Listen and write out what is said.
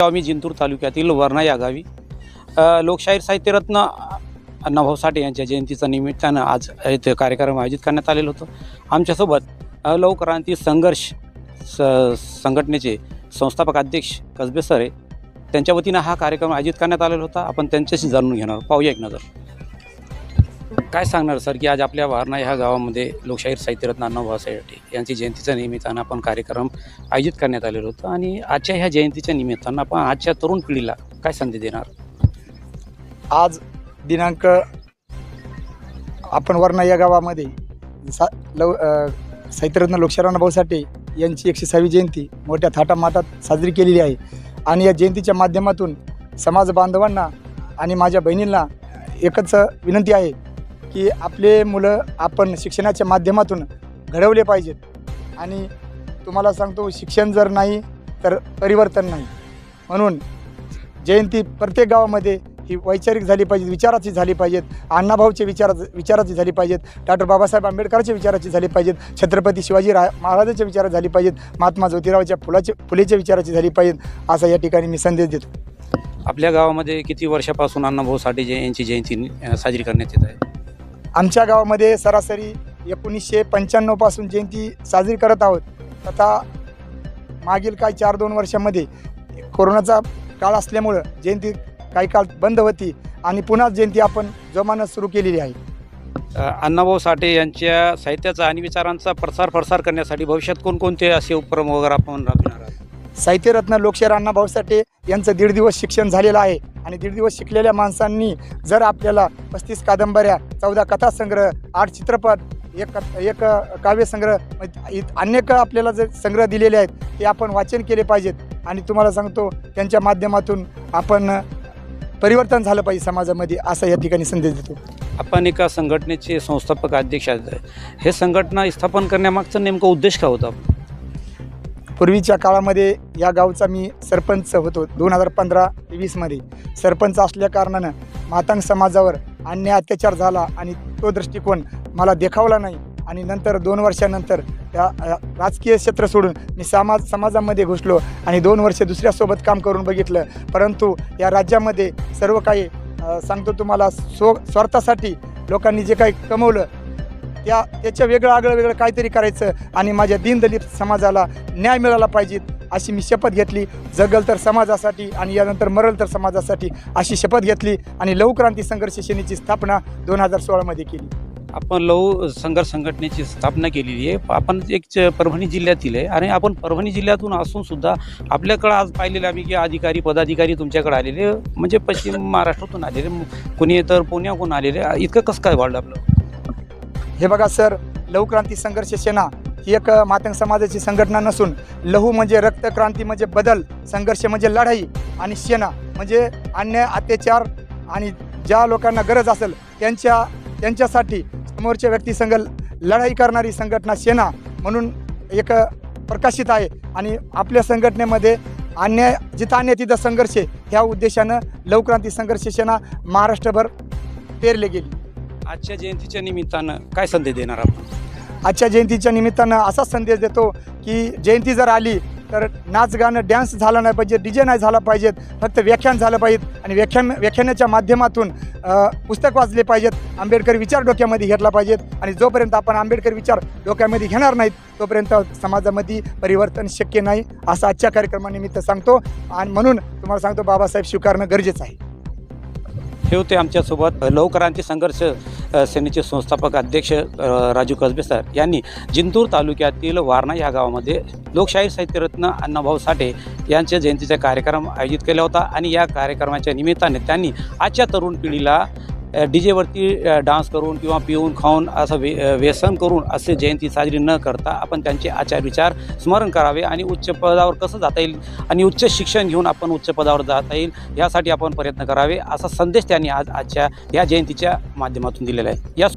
मी जिंतूर तालुक्यातील वर्णा या गावी लोकशाहीर साहित्यरत्न अण्णाभाऊ साठे यांच्या जयंतीच्या निमित्तानं आज इथे कार्यक्रम आयोजित करण्यात आलेलं होतं. आमच्यासोबत लवक्रांती संघर्ष संघटनेचे संस्थापक अध्यक्ष कसबे सर त्यांच्या वतीनं हा कार्यक्रम आयोजित करण्यात आलेला होता. आपण त्यांच्याशी जाणून घेणार. पाहूया एक नजर. काय सांगणार सर की आज आपल्या वारणा ह्या गावामध्ये लोकशाहीर साहित्यरत्न अण्णाभाऊ साठे यांची जयंतीच्या निमित्तानं आपण कार्यक्रम आयोजित करण्यात आलेलं होतं आणि आजच्या ह्या जयंतीच्या निमित्तानं आपण आजच्या तरुण पिढीला काय संदेश देणार? आज दिनांक आपण वर्णा या गावामध्ये साहित्यरत्न लोकशाहीर अण्णाभाऊ साठे यांची 106वी जयंती मोठ्या थाटामाटात साजरी केलेली आहे आणि या जयंतीच्या माध्यमातून समाज बांधवांना आणि माझ्या बहिणींना एकच विनंती आहे की आपले मुलं आपण शिक्षणाच्या माध्यमातून घडवले पाहिजेत आणि तुम्हाला सांगतो शिक्षण जर नाही तर परिवर्तन नाही. म्हणून जयंती प्रत्येक गावामध्ये ही वैचारिक झाली पाहिजे, विचाराची झाली पाहिजेत, अण्णाभाऊचे विचाराची झाली पाहिजेत, डॉक्टर बाबासाहेब आंबेडकरच्या विचाराची झाली पाहिजेत, छत्रपती शिवाजी महाराजांच्या विचाराची झाली पाहिजेत, महात्मा ज्योतिरावच्या फुलेच्या विचाराची झाली पाहिजेत असा या ठिकाणी मी संदेश देतो. आपल्या गावामध्ये किती वर्षापासून अण्णाभाऊ साठे यांची जयंती साजरी करण्यात येत आहे? आमच्या गावामध्ये सरासरी 1995 पासून जयंती साजरी करत आहोत. तथा मागील काही 4-2 वर्षामध्ये कोरोनाचा काळ असल्यामुळं जयंती काही काळ बंद होती आणि पुन्हा जयंती आपण जोमानं सुरू केलेली आहे. अण्णाभाऊ साठे यांच्या साहित्याचा आणि विचारांचा प्रसार करण्यासाठी भविष्यात कोणकोणते असे उपक्रम वगैरे आपण राबविणार आहात? साहित्यरत्न लोकशाहीर अण्णाभाऊ साठे यांचं 1.5 दिवस शिक्षण झालेलं आहे आणि 1.5 दिवस शिकलेल्या माणसांनी जर आपल्याला 35 कादंबऱ्या, 14 कथासंग्रह, 8 चित्रपट, एक काव्यसंग्रह, अनेक आपल्याला जे संग्रह दिलेले आहेत ते आपण वाचन केले पाहिजेत आणि तुम्हाला सांगतो त्यांच्या माध्यमातून आपण परिवर्तन झालं पाहिजे समाजामध्ये असा या ठिकाणी संदेश देतो. आपण एका संघटनेचे संस्थापक अध्यक्ष आहेत. हे संघटना स्थापन करण्यामागचा नेमका उद्देश काय होता? पूर्वीच्या काळामध्ये या गावचा मी सरपंच होतो. 2015-20मध्ये सरपंच असल्या कारणानं मातंग समाजावर अन्याय अत्याचार झाला आणि तो दृष्टिकोन मला देखावला नाही आणि नंतर 2 वर्षानंतर त्या राजकीय क्षेत्र सोडून मी समाजामध्ये घुसलो आणि 2 वर्ष दुसऱ्यासोबत काम करून बघितलं. परंतु या राज्यामध्ये सर्व काही सांगतो तुम्हाला स्वार्थासाठी लोकांनी जे काही कमवलं त्याच्या वेगळं काहीतरी करायचं आणि माझ्या दीनदलित समाजाला न्याय मिळाला पाहिजे अशी मी शपथ घेतली. जगल तर समाजासाठी आणि यानंतर मरल तर समाजासाठी अशी शपथ घेतली आणि लवक्रांती संघर्ष सेनेची स्थापना 2016मध्ये केली. आपण लव संघर्ष संघटनेची स्थापना केलेली आहे. आपण एक परभणी जिल्ह्यातील आहे आणि आपण परभणी जिल्ह्यातून असून सुद्धा आपल्याकडं आज पाहिलेलं आम्ही की अधिकारी पदाधिकारी तुमच्याकडे आलेले म्हणजे पश्चिम महाराष्ट्रातून आलेले, कोणी तर पुण्याहून आलेले. इतकं कसं काय वाढलं आपलं? हे बघा सर, लवक्रांती संघर्ष सेना ही एक मातंग समाजाची संघटना नसून लहू म्हणजे रक्त, क्रांती म्हणजे बदल, संघर्ष म्हणजे लढाई आणि सेना म्हणजे अन्याय अत्याचार आणि ज्या लोकांना गरज असेल त्यांच्यासाठी समोरच्या व्यक्तीसंग लढाई करणारी संघटना सेना म्हणून एक प्रकाशित आहे आणि आपल्या संघटनेमध्ये जिथं अन्याय तिथं संघर्ष ह्या उद्देशानं लवक्रांती संघर्ष सेना महाराष्ट्रभर पेरले गेली. आजच्या जयंतीच्या निमित्तानं काय संदेश देणार आपण? आजच्या जयंतीच्या निमित्तानं असा संदेश देतो की जयंती जर आली तर नाच गाणं डॅन्स झाला नाही पाहिजे, DJ नाही झाला पाहिजेत, फक्त व्याख्यान झालं पाहिजेत आणि व्याख्यानाच्या माध्यमातून पुस्तक वाचले पाहिजेत, आंबेडकर विचार डोक्यामध्ये घेतला पाहिजेत आणि जोपर्यंत आपण आंबेडकर विचार डोक्यामध्ये घेणार नाहीत तोपर्यंत समाजामध्ये परिवर्तन शक्य नाही असं आजच्या कार्यक्रमानिमित्त सांगतो आणि म्हणून तुम्हाला सांगतो बाबासाहेब स्वीकारणं गरजेचं आहे. हे होते आमच्यासोबत लवक्रांती संघर्ष सेनेचे संस्थापक अध्यक्ष राजू कसबे सर यांनी जिंतूर तालुक्यातील वारणा ह्या गावामध्ये लोकशाहीर साहित्यरत्न अण्णाभाऊ साठे यांच्या जयंतीचा कार्यक्रम आयोजित केला होता आणि या कार्यक्रमाच्या निमित्ताने त्यांनी आजच्या तरुण पिढीला डीजेवरती डान्स करून किंवा पिऊन खाऊन असं व्यसन करून असे जयंती साजरी न करता आपण त्यांचे आचार विचार स्मरण करावे आणि उच्च पदावर कसं जाता येईल आणि उच्च शिक्षण घेऊन आपण उच्च पदावर जाता येईल यासाठी आपण प्रयत्न करावे असा संदेश त्यांनी आजच्या या जयंतीच्या माध्यमातून दिलेला आहे. या